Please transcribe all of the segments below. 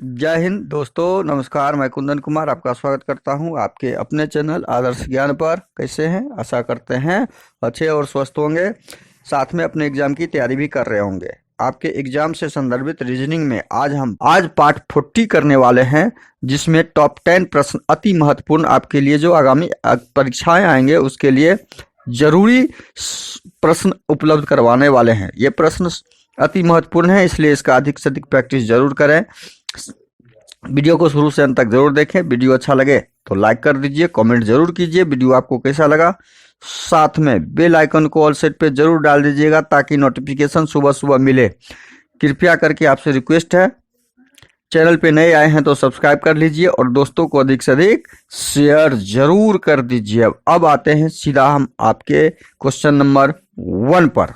जय हिंद दोस्तों, नमस्कार। मैं कुंदन कुमार आपका स्वागत करता हूं आपके अपने चैनल आदर्श ज्ञान पर। कैसे हैं? आशा करते हैं अच्छे और स्वस्थ होंगे, साथ में अपने एग्जाम की तैयारी भी कर रहे होंगे। आपके एग्जाम से संदर्भित रीजनिंग में आज पार्ट 40 करने वाले हैं, जिसमें टॉप 10 प्रश्न अति महत्वपूर्ण आपके लिए जो आगामी परीक्षाएं आएंगे उसके लिए जरूरी प्रश्न उपलब्ध करवाने वाले हैं। ये प्रश्न अति महत्वपूर्ण है, इसलिए इसका अधिक से अधिक प्रैक्टिस जरूर करें। वीडियो को शुरू से अंत तक जरूर देखें। वीडियो अच्छा लगे तो लाइक कर दीजिए, कमेंट जरूर कीजिए वीडियो आपको कैसा लगा। साथ में बेल आइकन को ऑल सेट पे जरूर डाल दीजिएगा ताकि नोटिफिकेशन सुबह सुबह मिले। कृपया करके आपसे रिक्वेस्ट है, चैनल पे नए आए हैं तो सब्सक्राइब कर लीजिए और दोस्तों को अधिक से अधिक शेयर जरूर कर दीजिए। अब आते हैं सीधा हम आपके क्वेश्चन नंबर 1 पर।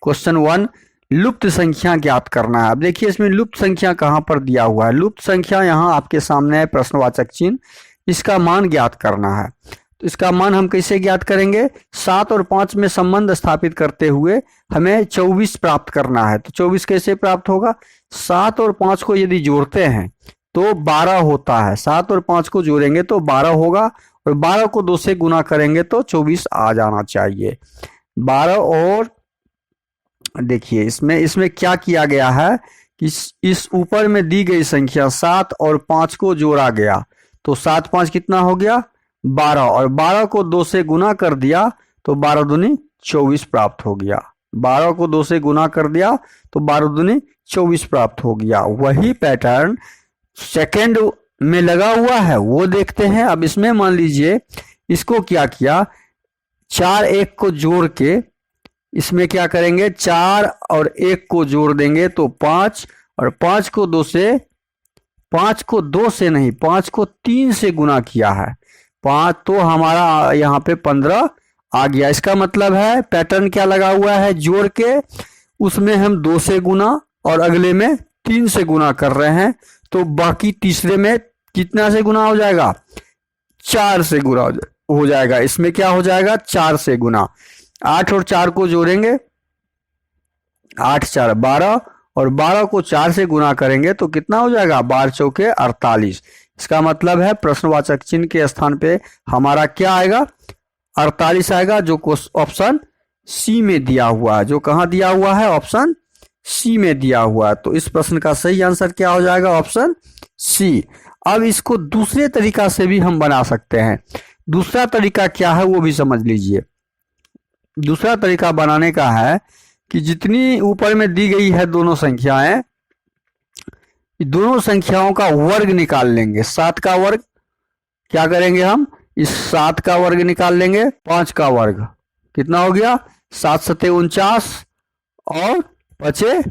क्वेश्चन 1, लुप्त संख्या ज्ञात करना है। अब देखिए इसमें लुप्त संख्या कहाँ पर दिया हुआ है। लुप्त संख्या यहाँ आपके सामने है, प्रश्नवाचक चिन्ह, इसका मान ज्ञात करना है। तो इसका मान हम कैसे ज्ञात करेंगे? 7 और 5 में संबंध स्थापित करते हुए हमें 24 प्राप्त करना है। तो 24 कैसे प्राप्त होगा? 7 और 5 को यदि जोड़ते हैं तो 12 होता है। 7 और 5 को जोड़ेंगे तो 12 होगा और 12 को 2 से गुना करेंगे तो 24 आ जाना चाहिए। 12 और देखिए इसमें क्या किया गया है कि इस ऊपर में दी गई संख्या 7 और 5 को जोड़ा गया तो 7 5 कितना हो गया? 12 और 12 को 2 से गुना कर दिया तो 12 दूनी 24 प्राप्त हो गया। 12 को 2 से गुना कर दिया तो 12 दूनी 24 प्राप्त हो गया। वही पैटर्न सेकंड में लगा हुआ है, वो देखते हैं। अब इसमें मान लीजिए इसको क्या किया, 4 1 को जोड़ के इसमें क्या करेंगे, 4 और 1 को जोड़ देंगे तो 5 और 5 को 2 से 5 को 2 से नहीं 5 को 3 से गुना किया है 5, तो हमारा यहाँ पे 15 आ गया। इसका मतलब है पैटर्न क्या लगा हुआ है, जोड़ के उसमें हम 2 से गुना और अगले में 3 से गुना कर रहे हैं, तो बाकी तीसरे में कितना से गुना हो जाएगा? 4 से गुना हो जाएगा। इसमें क्या हो जाएगा? 4 से गुना। 8 और 4 को जोड़ेंगे, 8 4 12 और 12 को 4 से गुना करेंगे तो कितना हो जाएगा? 12 चौके 48। इसका मतलब है प्रश्नवाचक चिन्ह के स्थान पे हमारा क्या आएगा? 48 आएगा, जो ऑप्शन सी में दिया हुआ है। जो कहाँ दिया हुआ है? ऑप्शन सी में दिया हुआ है। तो इस प्रश्न का सही आंसर क्या हो जाएगा? Option C. अब इसको दूसरे तरीका से भी हम बना सकते हैं। दूसरा तरीका क्या है वो भी समझ लीजिए। दूसरा तरीका बनाने का है कि जितनी ऊपर में दी गई है दोनों संख्याएं, दोनों संख्याओं का वर्ग निकाल लेंगे। 7 का वर्ग क्या करेंगे हम? इस 7 का वर्ग निकाल लेंगे, 5 का वर्ग कितना हो गया? 7 7 49 और 5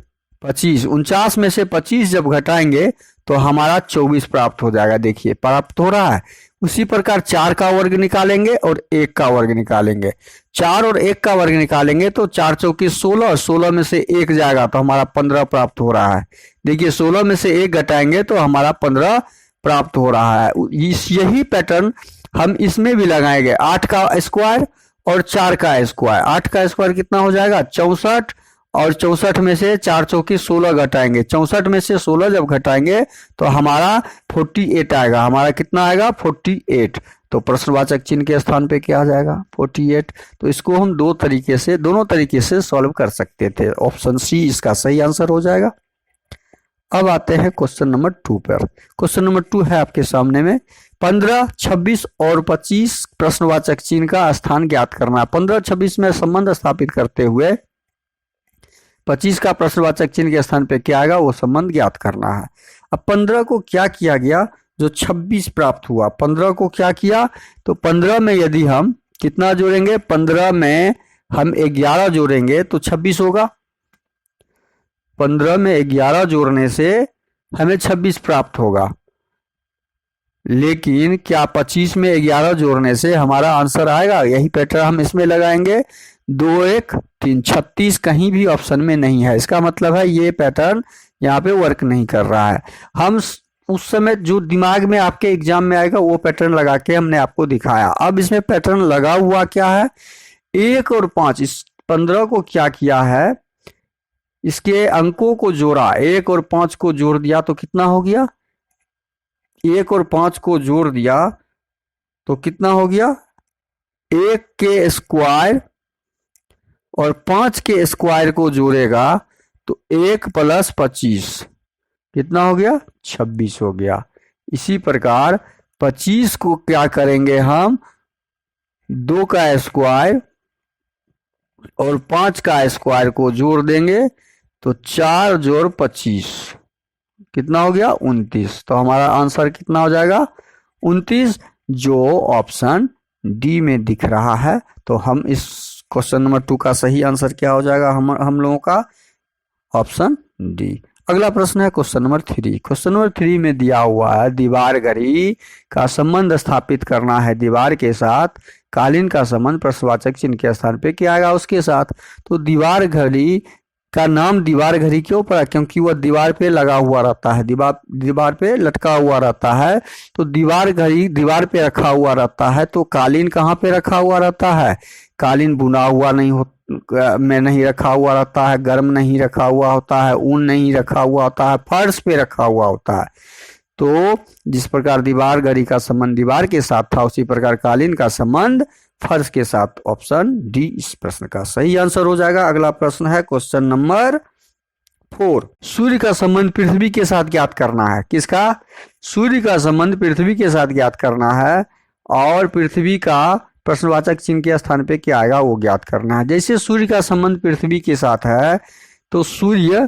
25। 49 में से 25 जब घटाएंगे तो हमारा 24 प्राप्त हो जाएगा। देखिए प्राप्त हो रहा है। उसी प्रकार 4 का वर्ग निकालेंगे और 1 का वर्ग निकालेंगे। 4 और 1 का वर्ग निकालेंगे तो 4 चौके 16, 16 में से 1 जाएगा तो हमारा 15 प्राप्त हो रहा है। देखिए 16 में से 1 घटाएंगे तो हमारा 15 प्राप्त हो रहा है। यही पैटर्न हम इसमें भी लगाएंगे। 8 का स्क्वायर और 4 का स्क्वायर। 8 का स्क्वायर कितना हो जाएगा? 64 और 64 में से 4 चौके 16 घटाएंगे। 64 में से 16 जब घटाएंगे तो हमारा 48 आएगा। हमारा कितना आएगा? 48। तो प्रश्नवाचक चिन्ह के स्थान पे क्या आ जाएगा? 48। तो इसको हम दोनों तरीके से सॉल्व कर सकते थे। ऑप्शन सी इसका सही आंसर हो जाएगा। अब आते हैं क्वेश्चन नंबर 2 पर। क्वेश्चन नंबर 2 है आपके सामने में, 15 26 और 25 प्रश्नवाचक चिन्ह का स्थान ज्ञात करना है। 15 26 में संबंध स्थापित करते हुए 25 का प्रश्नवाचक चिन्ह के स्थान पे क्या आएगा, वो संबंध ज्ञात करना है। अब 15 को क्या किया गया, जो 26 प्राप्त हुआ। 15 को क्या किया, तो 15 में यदि हम कितना जोड़ेंगे? 15 में हम 11 जोड़ेंगे तो 26 होगा। 15 में 11 जोड़ने से हमें 26 प्राप्त होगा। लेकिन क्या 25 में 11 जोड़ने से हमारा आंसर आएगा? यही पैटर्न हम इसमें लगाएंगे। 2 1 3 36 कहीं भी ऑप्शन में नहीं है। इसका मतलब है ये पैटर्न यहाँ पे वर्क नहीं कर रहा है। हम उस समय जो दिमाग में आपके एग्जाम में आएगा वो पैटर्न लगा के हमने आपको दिखाया। अब इसमें पैटर्न लगा हुआ क्या है? 1 और 5। इस 15 को क्या किया है, इसके अंकों को जोड़ा, 1 और 5 को जोड़ दिया तो कितना हो गया, 1 और 5 को जोड़ दिया तो कितना हो गया, 1 के स्क्वायर और 5 के स्क्वायर को जोड़ेगा तो 1 + 25 कितना हो गया, 26 हो गया। इसी प्रकार 25 को क्या करेंगे हम, 2 का स्क्वायर और 5 का स्क्वायर को जोड़ देंगे तो 4 जोड़ 25 कितना हो गया, 29। तो हमारा आंसर कितना हो जाएगा, 29, जो ऑप्शन डी में दिख रहा है। तो हम इस क्वेश्चन नंबर 2 का सही आंसर क्या हो जाएगा, हम लोगों का ऑप्शन डी। अगला प्रश्न है क्वेश्चन नंबर 3। क्वेश्चन नंबर 3 में दिया हुआ है दीवार घड़ी का संबंध स्थापित करना है दीवार के साथ, कालीन का संबंध प्रश्नवाचक चिन्ह के स्थान पे क्या आएगा उसके साथ। तो दीवार घड़ी का नाम दीवार घड़ी क्यों पड़ा, क्योंकि वह दीवार पे लगा हुआ रहता है, दीवार पे लटका हुआ रहता है। तो दीवार घड़ी दीवार पे रखा हुआ रहता है, तो कालीन कहाँ पे रखा हुआ रहता है, कालीन बुना हुआ में नहीं रखा हुआ रहता है, गर्म नहीं रखा हुआ होता है, ऊन नहीं रखा हुआ होता है, फर्श पे रखा हुआ होता है। तो जिस प्रकार दीवार घड़ी का संबंध दीवार के साथ था, उसी प्रकार कालीन का संबंध फर्श के साथ। ऑप्शन डी इस प्रश्न का सही आंसर हो जाएगा। अगला प्रश्न है क्वेश्चन नंबर 4। सूर्य का संबंध पृथ्वी के साथ ज्ञात करना है। किसका, सूर्य का संबंध पृथ्वी के साथ ज्ञात करना है और पृथ्वी का प्रश्नवाचक चिन्ह के स्थान पे क्या आएगा वो ज्ञात करना है। जैसे सूर्य का संबंध पृथ्वी के साथ है तो सूर्य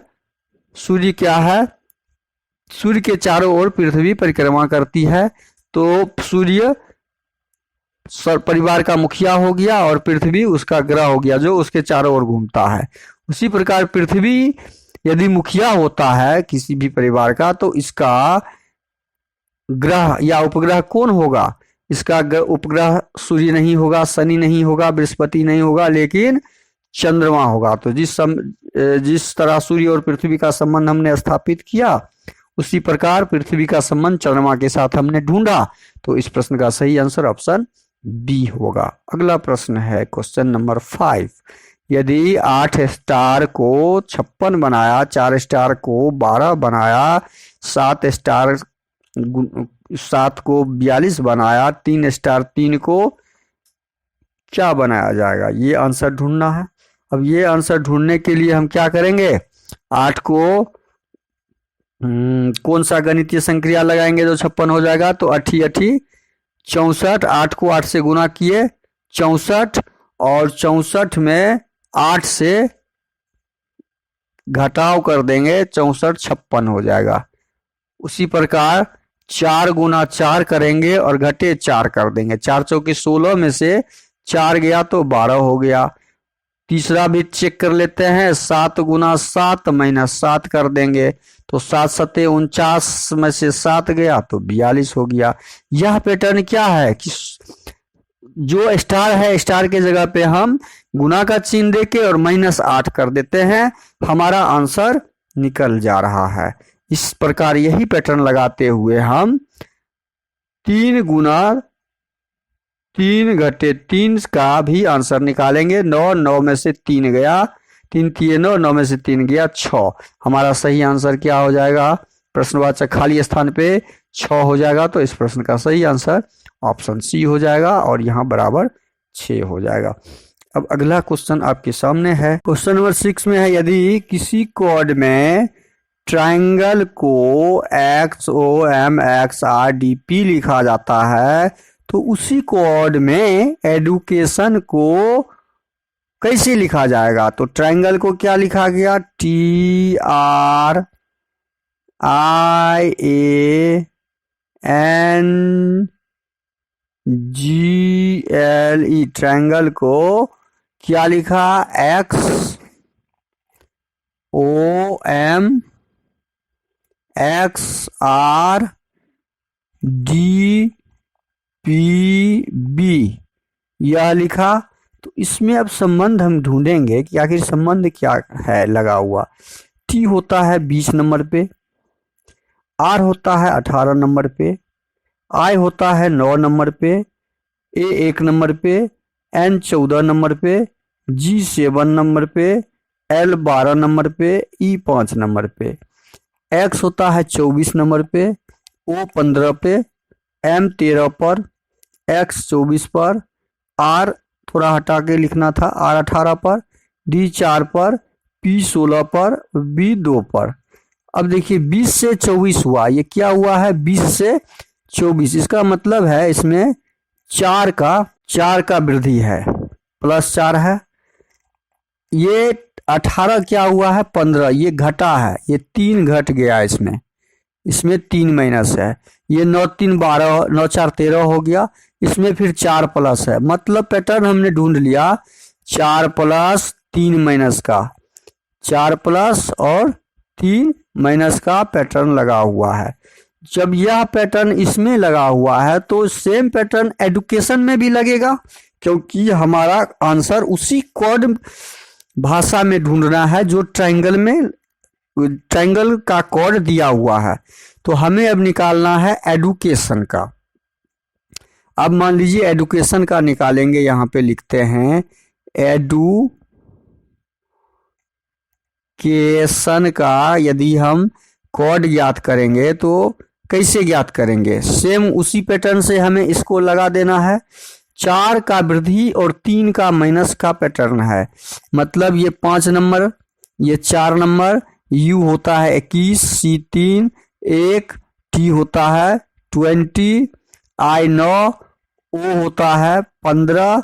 क्या है, सूर्य के चारों ओर पृथ्वी परिक्रमा करती है, तो सूर्य परिवार का मुखिया हो गया और पृथ्वी उसका ग्रह हो गया जो उसके चारों ओर घूमता है। उसी प्रकार पृथ्वी यदि मुखिया होता है किसी भी परिवार का, तो इसका ग्रह या उपग्रह कौन होगा, इसका उपग्रह सूर्य नहीं होगा, शनि नहीं होगा, बृहस्पति नहीं होगा, लेकिन चंद्रमा होगा। तो जिस तरह सूर्य और पृथ्वी का संबंध हमने स्थापित किया, उसी प्रकार पृथ्वी का संबंध चंद्रमा के साथ हमने ढूंढा। तो इस प्रश्न का सही आंसर ऑप्शन बी होगा। अगला प्रश्न है क्वेश्चन नंबर 5। यदि 8 स्टार को 56 बनाया, 4 स्टार को 12 बनाया, 7 को 42 बनाया, 3 स्टार 3 को क्या बनाया जाएगा, ये आंसर ढूंढना है। अब ये आंसर ढूंढने के लिए हम क्या करेंगे, 8 को कौन सा गणितीय संक्रिया लगाएंगे जो 56 हो जाएगा, तो 8 × 64, 8 को 8 से गुना किए 64 और 64 में 8 से घटाव कर देंगे 64 56 हो जाएगा। उसी प्रकार 4 × 4 करेंगे और घटे 4 कर देंगे, 4 चौके 16 में से 4 गया तो 12 हो गया। तीसरा भी चेक कर लेते हैं, 7 × 7 -7 कर देंगे तो 7 7 49 में से 7 गया तो 42 हो गया। यह पैटर्न क्या है कि जो स्टार है स्टार के जगह पे हम गुना का चिन्ह देके और -8 कर देते हैं, हमारा आंसर निकल जा रहा है। इस प्रकार यही पैटर्न लगाते हुए हम 3 × 3 घटे 3 का भी आंसर निकालेंगे। 9 में से 3 गया, 3 3 9, 9 में से 3 गया 6। हमारा सही आंसर क्या हो जाएगा, प्रश्नवाचक खाली स्थान पे 6 हो जाएगा। तो इस प्रश्न का सही आंसर ऑप्शन सी हो जाएगा और यहाँ बराबर 6 हो जाएगा। अब अगला क्वेश्चन आपके सामने है, क्वेश्चन नंबर 6 में है, यदि किसी कोड में ट्रायंगल को XOMXRDP लिखा जाता है तो उसी कोड में एडुकेशन को कैसे लिखा जाएगा। तो ट्रायंगल को क्या लिखा गया, TRIANGLE, ट्रायंगल को क्या लिखा, XOMXRDPB यह लिखा। तो इसमें अब संबंध हम ढूंढेंगे कि आखिर संबंध क्या है लगा हुआ। T होता है 20 नंबर पे, R होता है 18 नंबर पे, I होता है 9 नंबर पे, A 1 नंबर पे, N 14 नंबर पे, G 7 नंबर पे, L 12 नंबर पे, E 5 नंबर पे, X होता है 24 नंबर पे, O 15 पे, M 13 पर, X 24 पर, R थोड़ा हटा के लिखना था, R 18 पर, D 4 पर, P 16 पर, B 2 पर। अब देखिए 20 से 24 हुआ, ये क्या हुआ है 20 से 24, इसका मतलब है इसमें 4 का वृद्धि है, +4 है। ये 18 क्या हुआ है 15, ये घटा है, ये 3 घट गया इसमें, इसमें 3 माइनस है। ये 9 3 12, 9 4 13 हो गया, इसमें फिर 4 प्लस है। मतलब पैटर्न हमने ढूंढ लिया 4 प्लस 3 माइनस का, 4 प्लस और 3 माइनस का पैटर्न लगा हुआ है। जब यह पैटर्न इसमें लगा हुआ है तो सेम पैटर्न एडुकेशन में भी लगेगा, क्योंकि हमारा आंसर उसी कोड भाषा में ढूंढना है जो ट्रायंगल का कोड दिया हुआ है। तो हमें अब निकालना है एडुकेशन का। अब मान लीजिए एडुकेशन का निकालेंगे, यहाँ पे लिखते हैं एडुकेशन का यदि हम कोड ज्ञात करेंगे तो कैसे ज्ञात करेंगे, सेम उसी पैटर्न से हमें इसको लगा देना है। 4 का वृद्धि और 3 का माइनस का पैटर्न है, मतलब ये 5 नंबर, ये 4 नंबर, U होता है 21, C 3, 1, T होता है 20, I 9, O होता है 15,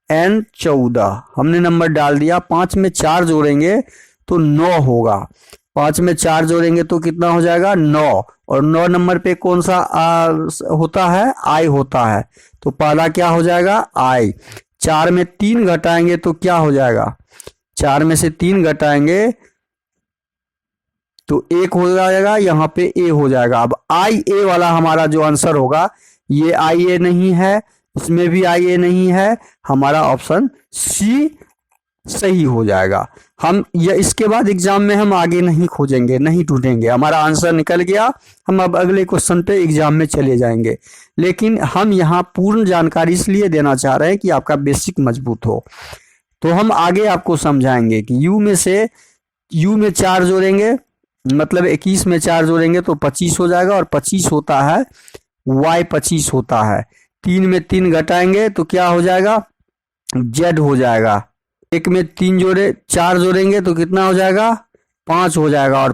N 14। हमने नंबर डाल दिया, 5 में 4 जोड़ेंगे तो 9 होगा, 5 में 4 जोड़ेंगे तो कितना हो जाएगा 9, और 9 नंबर पे कौन सा होता है I होता है, तो पहला क्या हो जाएगा I। 4 में 3 घटाएंगे तो क्या हो जाएगा, 4 में से 3 घटाएंगे तो 1 हो जाएगा, यहाँ पे A हो जाएगा। अब IA वाला हमारा जो आंसर होगा, ये IA नहीं है, इसमें भी IA नहीं है, हमारा ऑप्शन C सही हो जाएगा। हम ये इसके बाद एग्जाम में हम आगे नहीं खोजेंगे, नहीं ढूंढेंगे, हमारा आंसर निकल गया, हम अब अगले क्वेश्चन पे एग्जाम में चले जाएंगे। लेकिन हम यहाँ पूर्ण जानकारी इसलिए देना चाह रहे हैं कि आपका बेसिक मजबूत हो। तो हम आगे आपको समझाएंगे कि U में 4 जोड़ेंगे, मतलब 21 में 4 जोड़ेंगे तो 25 हो जाएगा, और 25 होता है Y 25 होता है। 3 में 3 घटाएंगे तो क्या हो जाएगा Z हो जाएगा। 1 में 4 जोड़ेंगे तो कितना हो जाएगा 5 हो जाएगा, और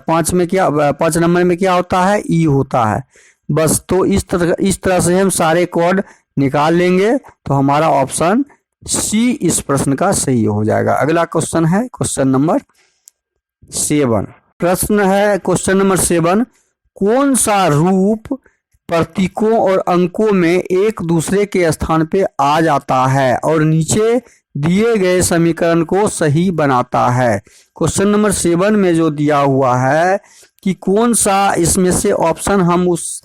5 नंबर में क्या होता है E होता है। बस तो इस तरह से हम सारे कोड निकाल लेंगे तो हमारा ऑप्शन C इस प्रश्न का सही हो जाएगा। अगला क्वेश्चन है क्वेश्चन नंबर 7। प्रश्न है क्वेश्चन नंबर 7, कौन सा रूप प्रतीकों और अंकों में एक दूसरे के स्थान पे आ जाता है और नीचे दिए गए समीकरण को सही बनाता है। क्वेश्चन नंबर 7 में जो दिया हुआ है कि कौन सा इसमें से ऑप्शन हम उस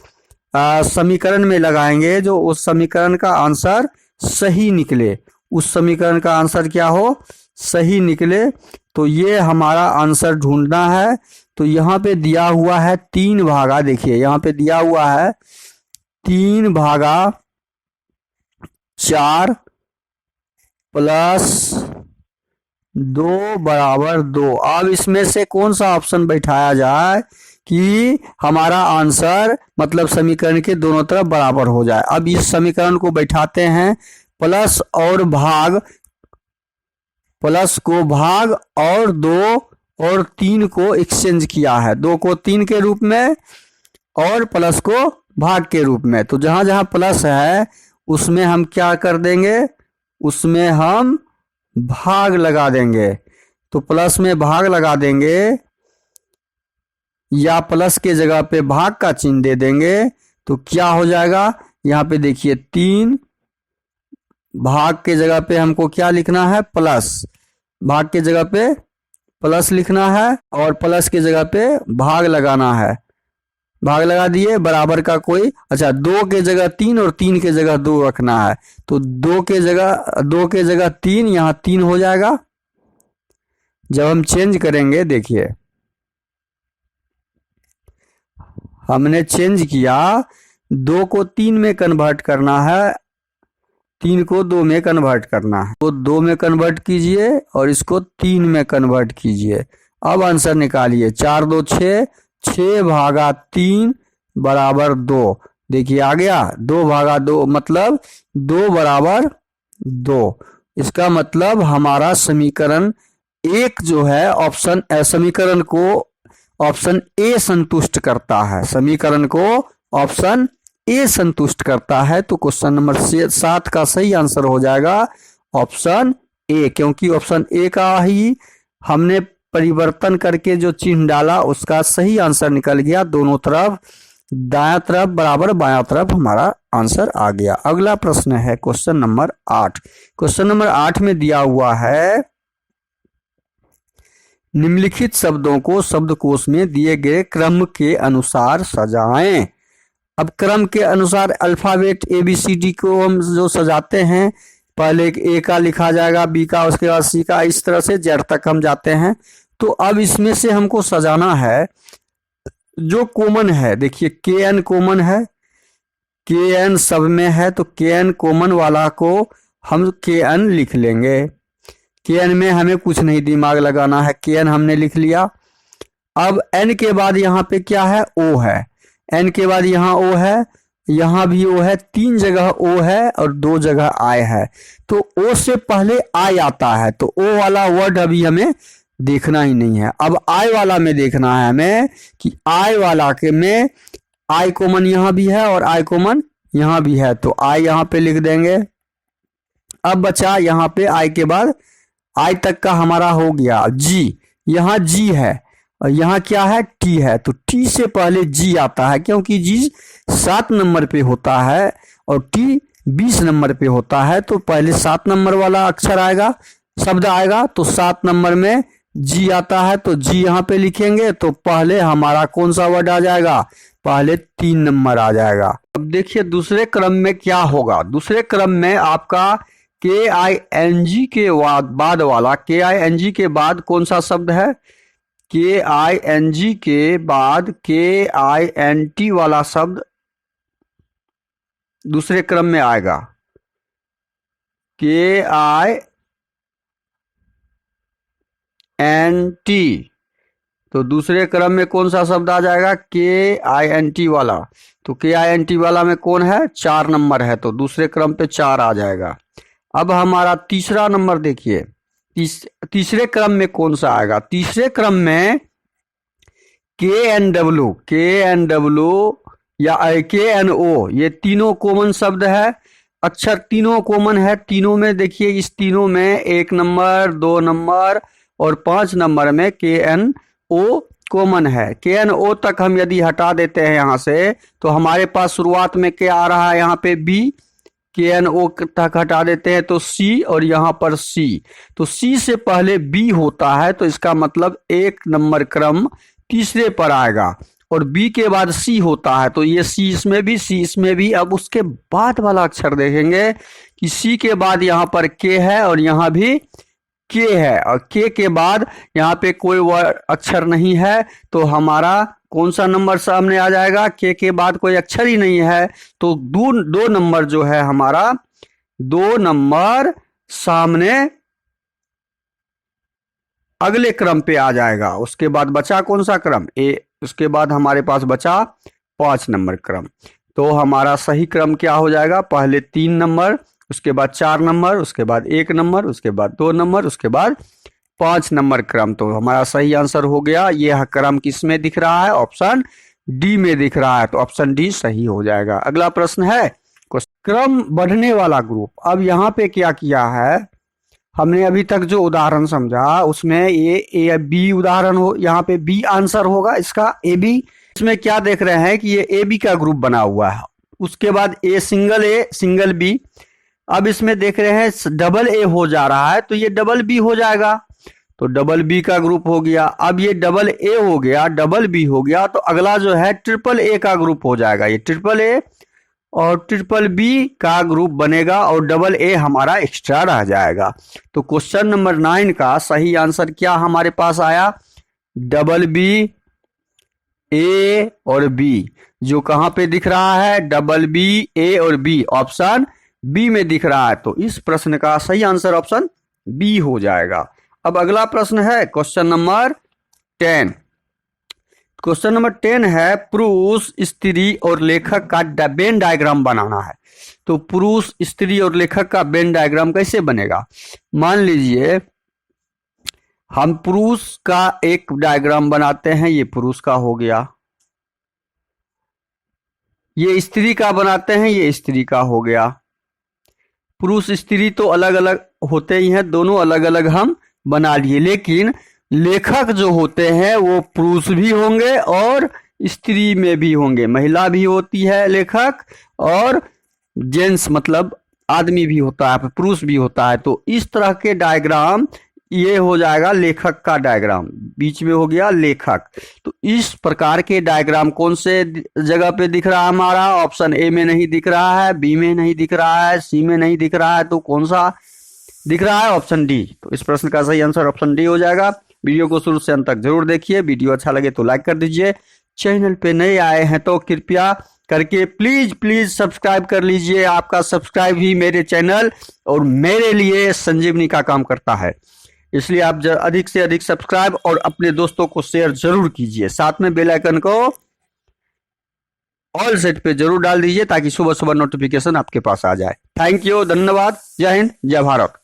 समीकरण में लगाएंगे जो उस समीकरण का आंसर सही निकले, उस समीकरण का आंसर क्या हो सही निकले, तो ये हमारा आंसर ढूंढना है। तो यहाँ पे दिया हुआ है 3 भागा, देखिए यहाँ पे दिया हुआ है 3 भागा 4 प्लस 2 बराबर 2। अब इसमें से कौन सा ऑप्शन बैठाया जाए कि हमारा आंसर मतलब समीकरण के दोनों तरफ बराबर हो जाए। अब इस समीकरण को बैठाते हैं, प्लस को भाग और 2 और 3 को एक्सचेंज किया है, 2 को 3 के रूप में और प्लस को भाग के रूप में। तो जहां जहां प्लस है उसमें हम क्या कर देंगे, उसमें हम भाग लगा देंगे। तो प्लस में भाग लगा देंगे या प्लस के जगह पे भाग का चिन्ह दे देंगे तो क्या हो जाएगा, यहाँ पे देखिए 3, भाग के जगह पे हमको क्या लिखना है प्लस, भाग के जगह पे प्लस लिखना है और प्लस के जगह पे भाग लगाना है। भाग लगा दिए, बराबर का कोई, अच्छा 2 के जगह 3 और 3 के जगह 2 रखना है, तो 2 के जगह 3, यहाँ 3 हो जाएगा। जब हम चेंज करेंगे, देखिए हमने चेंज किया, 2 को 3 में कन्वर्ट करना है 3 को 2 में कन्वर्ट करना है, तो 2 में कन्वर्ट कीजिए और इसको 3 में कन्वर्ट कीजिए। अब आंसर निकालिए, 4 2 6, 6 भागा 3 बराबर 2। देखिए आ गया, 2 भागा 2 मतलब 2 बराबर 2। इसका मतलब हमारा समीकरण एक जो है ऑप्शन समीकरण को ऑप्शन ए संतुष्ट करता है, समीकरण को ऑप्शन ए संतुष्ट करता है। तो क्वेश्चन नंबर 7 का सही आंसर हो जाएगा ऑप्शन ए, क्योंकि ऑप्शन ए का ही हमने परिवर्तन करके जो चिन्ह डाला उसका सही आंसर निकल गया। दोनों तरफ दायां तरफ बराबर बायां तरफ हमारा आंसर आ गया। अगला प्रश्न है क्वेश्चन नंबर 8। क्वेश्चन नंबर 8 में दिया हुआ है, निम्नलिखित शब्दों को शब्दकोश में दिए गए क्रम के अनुसार सजाएं। अब क्रम के अनुसार अल्फाबेट ABCD को हम जो सजाते हैं, पहले ए का लिखा जाएगा, बी का, उसके बाद सी का, इस तरह से जेड तक हम जाते हैं। तो अब इसमें से हमको सजाना है जो कॉमन है। देखिए KN कॉमन है, KN सब में है, तो KN कॉमन वाला को हम KN लिख लेंगे। KN में हमें कुछ नहीं दिमाग लगाना है, KN हमने लिख लिया। अब N के बाद यहाँ पे क्या है, O है। N के बाद यहाँ O है, यहाँ भी O है, 3 जगह O है और 2 जगह I है। तो O से पहले I आता है, तो O वाला वर्ड अभी हमें देखना ही नहीं है। अब I वाला में देखना है हमें कि I वाला के में I कॉमन यहाँ भी है और I कॉमन यहाँ भी है, तो I यहाँ पे लिख देंगे। अब बचा यहाँ पे I के बाद I तक का हमारा हो गया G, यहाँ G है और यहाँ क्या है, T है। तो T से पहले G आता है, क्योंकि G 7 नंबर पे होता है और T 20 नंबर पे होता है। तो पहले 7 नंबर वाला अक्षर आएगा, शब्द आएगा, तो 7 नंबर में G आता है, तो G यहाँ पे लिखेंगे। तो पहले हमारा कौन सा वर्ड आ जाएगा, पहले 3 नंबर आ जाएगा। अब देखिए दूसरे क्रम में क्या होगा। दूसरे क्रम में आपका KING के बाद वाला, KING के बाद कौन सा शब्द है, KING के बाद KINT वाला शब्द दूसरे क्रम में आएगा। KINT, तो दूसरे क्रम में कौन सा शब्द आ जाएगा, KINT वाला। तो KINT वाला में कौन है, 4 नंबर है, तो दूसरे क्रम पे 4 आ जाएगा। अब हमारा तीसरा नंबर देखिए, तीसरे क्रम में कौन सा आएगा। तीसरे क्रम में KNW या KNO, ये तीनों कॉमन शब्द है, अक्षर तीनों कॉमन है। तीनों में देखिए, इस तीनों में 1 नंबर, 2 नंबर और 5 नंबर में KNO कॉमन है। KNO तक हम यदि हटा देते हैं यहाँ से, तो हमारे पास शुरुआत में क्या आ रहा है, यहाँ पे B, KNO तक हटा देते हैं तो C और यहाँ पर C। तो C से पहले B होता है, तो इसका मतलब 1 नंबर क्रम तीसरे पर आएगा और B के बाद C होता है, तो ये C इसमें भी, C इसमें भी। अब उसके बाद वाला अक्षर देखेंगे कि C के बाद यहाँ पर K है और यहाँ भी K है, और K के बाद यहाँ पे कोई वर्ड अक्षर नहीं है, तो हमारा कौन सा नंबर सामने आ जाएगा, K के बाद कोई अक्षर ही नहीं है, तो दो नंबर जो है हमारा, 2 नंबर सामने अगले क्रम पे आ जाएगा। उसके बाद बचा कौन सा क्रम, A। उसके बाद हमारे पास बचा 5 नंबर क्रम। तो हमारा सही क्रम क्या हो जाएगा, पहले 3 नंबर, उसके बाद 4 नंबर, उसके बाद 1 नंबर, उसके बाद 2 नंबर, उसके बाद 5 नंबर क्रम। तो हमारा सही आंसर हो गया। यह क्रम किस में दिख रहा है, ऑप्शन डी में दिख रहा है, तो ऑप्शन डी सही हो जाएगा। अगला प्रश्न है क्रम बढ़ने वाला ग्रुप। अब यहाँ पे क्या किया है, हमने अभी तक जो उदाहरण समझा उसमें ये बी उदाहरण हो, यहाँ पे बी आंसर होगा इसका, ए बी। इसमें क्या देख रहे हैं कि ये ए बी का ग्रुप बना हुआ है, उसके बाद ए सिंगल बी। अब इसमें देख रहे हैं डबल ए हो जा रहा है, तो ये डबल बी हो जाएगा, तो डबल बी का ग्रुप हो गया। अब ये डबल ए हो गया, डबल बी हो गया, तो अगला जो है ट्रिपल ए का ग्रुप हो जाएगा। ये ट्रिपल ए और ट्रिपल बी का ग्रुप बनेगा और डबल ए हमारा एक्स्ट्रा रह जाएगा। तो क्वेश्चन नंबर 9 का सही आंसर क्या हमारे पास आया, डबल बी, ए और बी। जो कहां पे दिख रहा है, डबल बी, ए और बी, ऑप्शन बी में दिख रहा है, तो इस प्रश्न का सही आंसर ऑप्शन बी हो जाएगा। अब अगला प्रश्न है क्वेश्चन नंबर 10। क्वेश्चन नंबर 10 है पुरुष, स्त्री और लेखक का वेन डायग्राम बनाना है। तो पुरुष, स्त्री और लेखक का वेन डायग्राम कैसे बनेगा? मान लीजिए हम पुरुष का एक डायग्राम बनाते हैं, ये पुरुष का हो गया। ये स्त्री का बनाते हैं, ये स्त्री का हो गया। पुरुष स्त्री तो अलग अलग होते ही हैं, दोनों अलग अलग हम बना लिए, लेकिन लेखक जो होते हैं वो पुरुष भी होंगे और स्त्री में भी होंगे, महिला भी होती है लेखक, और जेंट्स मतलब आदमी भी होता है, पुरुष भी होता है। तो इस तरह के डायग्राम ये हो जाएगा लेखक का डायग्राम, बीच में हो गया लेखक। तो इस प्रकार के डायग्राम कौन से जगह पे दिख रहा है हमारा? ऑप्शन ए में नहीं दिख रहा है, बी में नहीं दिख रहा है, सी में नहीं दिख रहा है, तो कौन सा दिख रहा है? Option D. तो इस प्रश्न का सही आंसर ऑप्शन डी हो जाएगा। वीडियो को शुरू से अंत तक जरूर देखिए, वीडियो अच्छा लगे तो लाइक कर दीजिए। चैनल पे नए आए हैं तो कृपया करके प्लीज सब्सक्राइब कर लीजिए। आपका सब्सक्राइब ही मेरे चैनल और मेरे लिए संजीवनी का काम करता है, इसलिए आप अधिक से अधिक सब्सक्राइब और अपने दोस्तों को शेयर जरूर कीजिए। साथ में बेल आइकन को ऑल सेट पे जरूर डाल दीजिए ताकि सुबह सुबह नोटिफिकेशन आपके पास आ जाए। थैंक यू, धन्यवाद, जय हिंद, जय भारत।